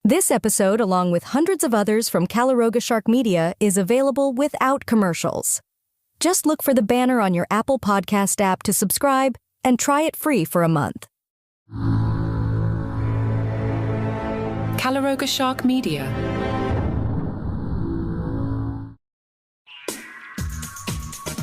This episode, along with hundreds of others from Calaroga Shark Media, is available without commercials. Just look for the banner on your Apple Podcast app to subscribe and try it free for a month. Calaroga Shark Media.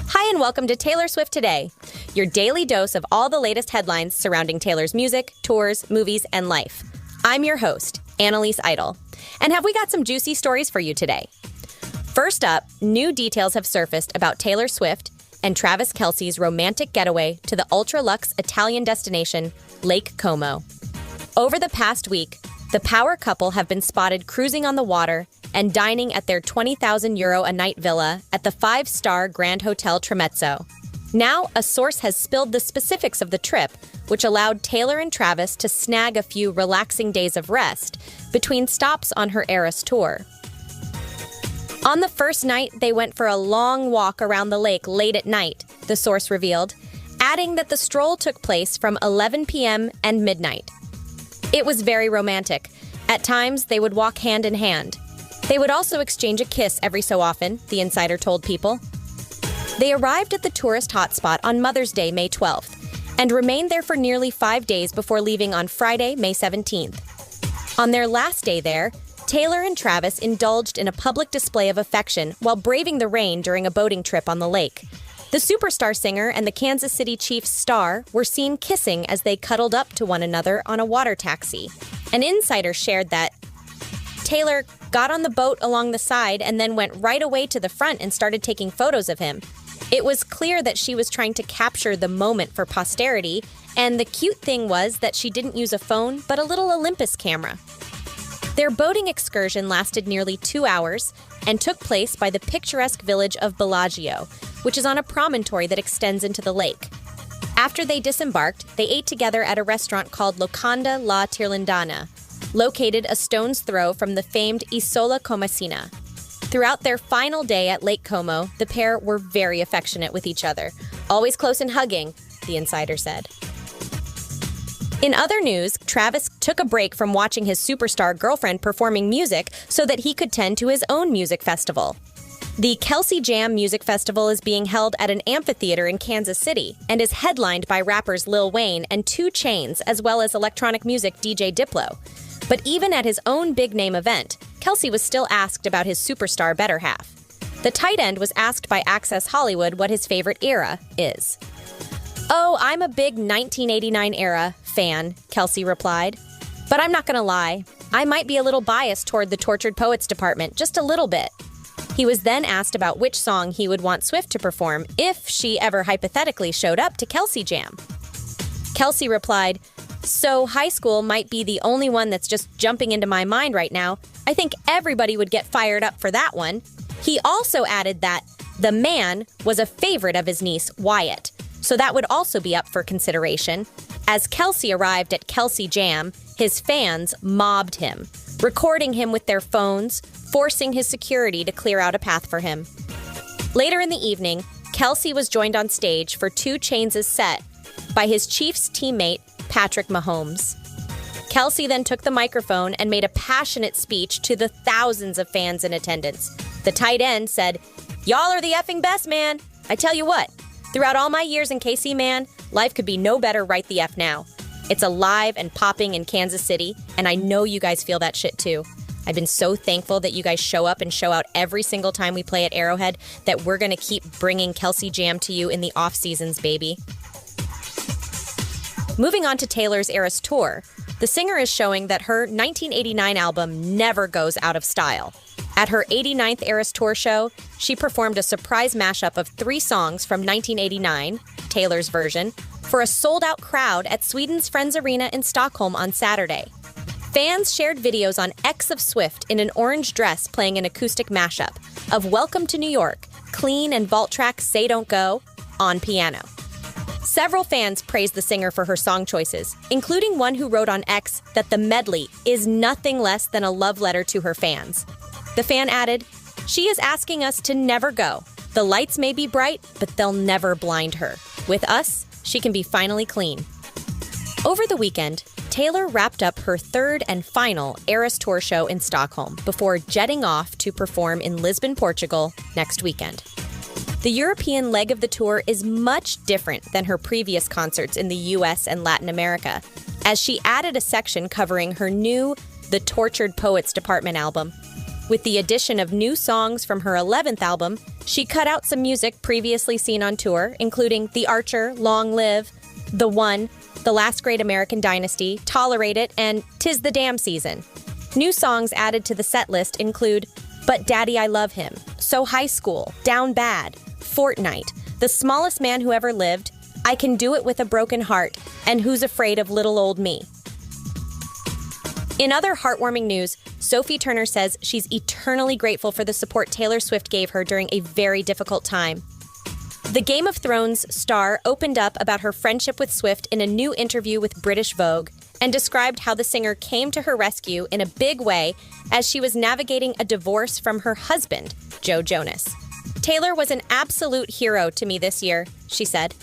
Hi and welcome to Taylor Swift Today, your daily dose of all the latest headlines surrounding Taylor's music, tours, movies, and life. I'm your host, Annalise Idle. And have we got some juicy stories for you today? First up, new details have surfaced about Taylor Swift and Travis Kelce's romantic getaway to the ultra-luxe Italian destination, Lake Como. Over the past week, the power couple have been spotted cruising on the water and dining at their €20,000 a night villa at the 5-star Grand Hotel Tremezzo. Now, a source has spilled the specifics of the trip, which allowed Taylor and Travis to snag a few relaxing days of rest between stops on her Eras tour. On the first night, they went for a long walk around the lake late at night, the source revealed, adding that the stroll took place from 11 p.m. and midnight. It was very romantic. At times, they would walk hand in hand. They would also exchange a kiss every so often, the insider told People. They arrived at the tourist hotspot on Mother's Day, May 12th, and remained there for nearly 5 days before leaving on Friday, May 17th. On their last day there, Taylor and Travis indulged in a public display of affection while braving the rain during a boating trip on the lake. The superstar singer and the Kansas City Chiefs star were seen kissing as they cuddled up to one another on a water taxi. An insider shared that Taylor got on the boat along the side and then went right away to the front and started taking photos of him. It was clear that she was trying to capture the moment for posterity, and the cute thing was that she didn't use a phone, but a little Olympus camera. Their boating excursion lasted nearly 2 hours and took place by the picturesque village of Bellagio, which is on a promontory that extends into the lake. After they disembarked, they ate together at a restaurant called Locanda La Tirlandana, located a stone's throw from the famed Isola Comacina. Throughout their final day at Lake Como, the pair were very affectionate with each other, always close and hugging, the insider said. In other news, Travis took a break from watching his superstar girlfriend performing music so that he could tend to his own music festival. The Kelce Jam Music Festival is being held at an amphitheater in Kansas City and is headlined by rappers Lil Wayne and 2 Chainz, as well as electronic music DJ Diplo. But even at his own big-name event, Kelce was still asked about his superstar better half. The tight end was asked by Access Hollywood what his favorite era is. "Oh, I'm a big 1989 era fan," Kelce replied. "But I'm not gonna lie, I might be a little biased toward the Tortured Poets department, just a little bit." He was then asked about which song he would want Swift to perform if she ever hypothetically showed up to Kelce Jam. Kelce replied, "So high school might be the only one that's just jumping into my mind right now. I think everybody would get fired up for that one." He also added that The Man was a favorite of his niece, Wyatt, so that would also be up for consideration. As Kelce arrived at Kelce Jam, his fans mobbed him, recording him with their phones, forcing his security to clear out a path for him. Later in the evening, Kelce was joined on stage for 2 Chainz' set by his Chiefs teammate, Patrick Mahomes. Kelce then took the microphone and made a passionate speech to the thousands of fans in attendance. The tight end said, "Y'all are the effing best, man. I tell you what, throughout all my years in KC, man, life could be no better right the F now. It's alive and popping in Kansas City, and I know you guys feel that shit too. I've been so thankful that you guys show up and show out every single time we play at Arrowhead that we're going to keep bringing Kelce Jam to you in the off seasons, baby." Moving on to Taylor's Eras tour, the singer is showing that her 1989 album never goes out of style. At her 89th Eras tour show, she performed a surprise mashup of 3 songs from 1989, Taylor's version, for a sold-out crowd at Sweden's Friends Arena in Stockholm on Saturday. Fans shared videos on X of Swift in an orange dress playing an acoustic mashup of Welcome to New York, Clean and vault track Say Don't Go on piano. Several fans praised the singer for her song choices, including one who wrote on X that the medley is nothing less than a love letter to her fans. The fan added, "She is asking us to never go. The lights may be bright, but they'll never blind her. With us, she can be finally clean." Over the weekend, Taylor wrapped up her third and final Eras Tour show in Stockholm before jetting off to perform in Lisbon, Portugal next weekend. The European leg of the tour is much different than her previous concerts in the US and Latin America, as she added a section covering her new The Tortured Poets Department album. With the addition of new songs from her 11th album, she cut out some music previously seen on tour, including The Archer, Long Live, The One, The Last Great American Dynasty, Tolerate It, and 'Tis the Damn Season. New songs added to the set list include But Daddy I Love Him, So High School, Down Bad, Fortnite, The Smallest Man Who Ever Lived, I Can Do It With a Broken Heart, and Who's Afraid of Little Old Me. In other heartwarming news, Sophie Turner says she's eternally grateful for the support Taylor Swift gave her during a very difficult time. The Game of Thrones star opened up about her friendship with Swift in a new interview with British Vogue and described how the singer came to her rescue in a big way as she was navigating a divorce from her husband, Joe Jonas. Taylor was an absolute hero to me this year, she said.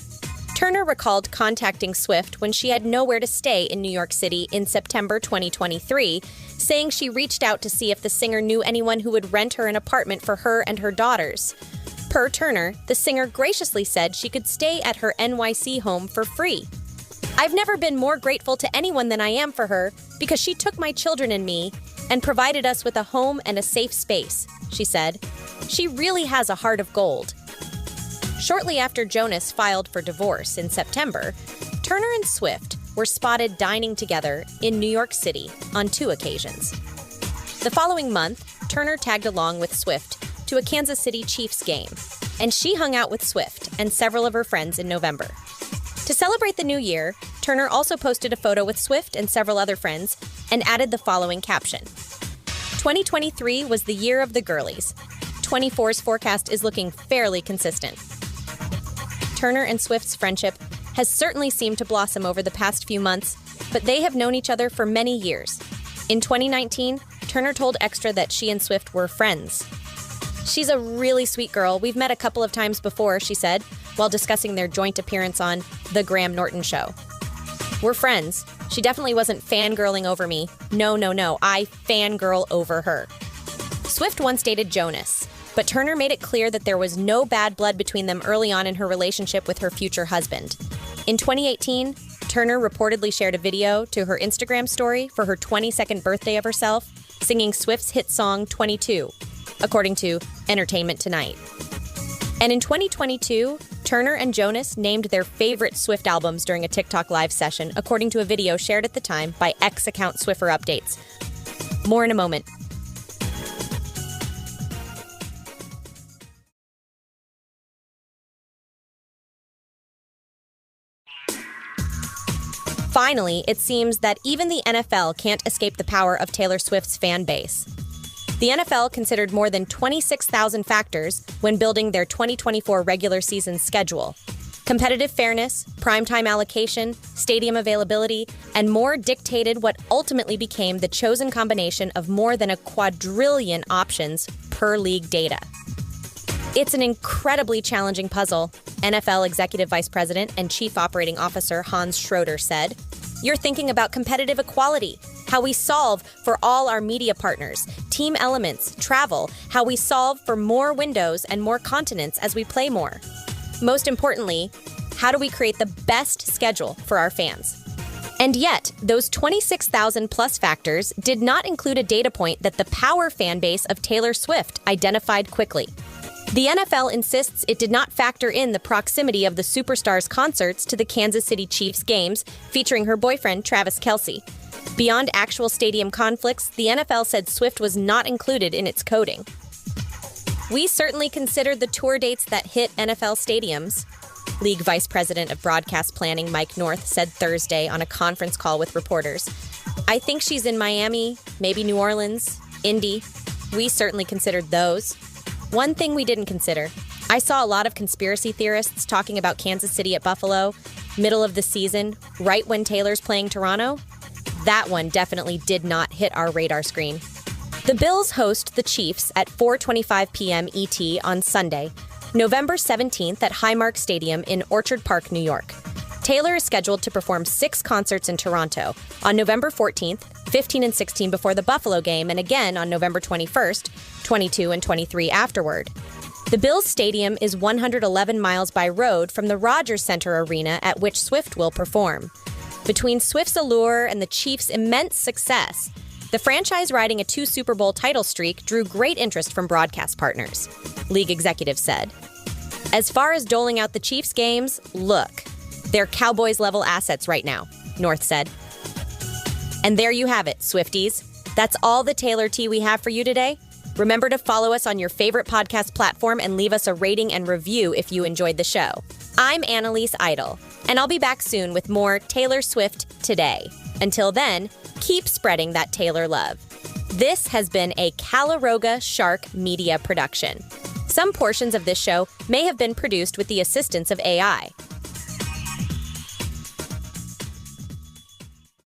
Turner recalled contacting Swift when she had nowhere to stay in New York City in September 2023, saying she reached out to see if the singer knew anyone who would rent her an apartment for her and her daughters. Per Turner, the singer graciously said she could stay at her NYC home for free. I've never been more grateful to anyone than I am for her because she took my children and me and provided us with a home and a safe space, she said. She really has a heart of gold. Shortly after Jonas filed for divorce in September, Turner and Swift were spotted dining together in New York City on 2 occasions. The following month, Turner tagged along with Swift to a Kansas City Chiefs game, and she hung out with Swift and several of her friends in November. To celebrate the new year, Turner also posted a photo with Swift and several other friends and added the following caption. 2023 was the year of the girlies. 24's forecast is looking fairly consistent. Turner and Swift's friendship has certainly seemed to blossom over the past few months, but they have known each other for many years. In 2019, Turner told Extra that she and Swift were friends. She's a really sweet girl. We've met a couple of times before, she said, while discussing their joint appearance on The Graham Norton Show. We're friends. She definitely wasn't fangirling over me. No. I fangirl over her. Swift once dated Jonas, but Turner made it clear that there was no bad blood between them early on in her relationship with her future husband. In 2018, Turner reportedly shared a video to her Instagram story for her 22nd birthday of herself, singing Swift's hit song 22, according to Entertainment Tonight. And in 2022, Turner and Jonas named their favorite Swift albums during a TikTok live session, according to a video shared at the time by X-account Swiffer Updates. More in a moment. Finally, it seems that even the NFL can't escape the power of Taylor Swift's fan base. The NFL considered more than 26,000 factors when building their 2024 regular season schedule. Competitive fairness, primetime allocation, stadium availability, and more dictated what ultimately became the chosen combination of more than a quadrillion options per league data. It's an incredibly challenging puzzle, NFL Executive Vice President and Chief Operating Officer Hans Schroeder said. You're thinking about competitive equality, how we solve for all our media partners, team elements, travel, how we solve for more windows and more continents as we play more. Most importantly, how do we create the best schedule for our fans? And yet, those 26,000 plus factors did not include a data point that the power fan base of Taylor Swift identified quickly. The NFL insists it did not factor in the proximity of the superstar's concerts to the Kansas City Chiefs games featuring her boyfriend, Travis Kelce. Beyond actual stadium conflicts, the NFL said Swift was not included in its coding. We certainly considered the tour dates that hit NFL stadiums, League Vice President of Broadcast Planning Mike North said Thursday on a conference call with reporters. I think she's in Miami, maybe New Orleans, Indy. We certainly considered those. One thing we didn't consider. I saw a lot of conspiracy theorists talking about Kansas City at Buffalo, middle of the season, right when Taylor's playing Toronto. That one definitely did not hit our radar screen. The Bills host the Chiefs at 4:25 p.m. ET on Sunday, November 17th at Highmark Stadium in Orchard Park, New York. Taylor is scheduled to perform 6 concerts in Toronto on November 14th, 15 and 16 before the Buffalo game, and again on November 21st, 22 and 23 afterward. The Bills Stadium is 111 miles by road from the Rogers Center Arena at which Swift will perform. Between Swift's allure and the Chiefs' immense success, the franchise riding a 2 Super Bowl title streak drew great interest from broadcast partners, league executives said. As far as doling out the Chiefs games, look, they're Cowboys-level assets right now, North said. And there you have it, Swifties. That's all the Taylor tea we have for you today. Remember to follow us on your favorite podcast platform and leave us a rating and review if you enjoyed the show. I'm Annalise Idle, and I'll be back soon with more Taylor Swift Today. Until then, keep spreading that Taylor love. This has been a Calaroga Shark Media production. Some portions of this show may have been produced with the assistance of AI.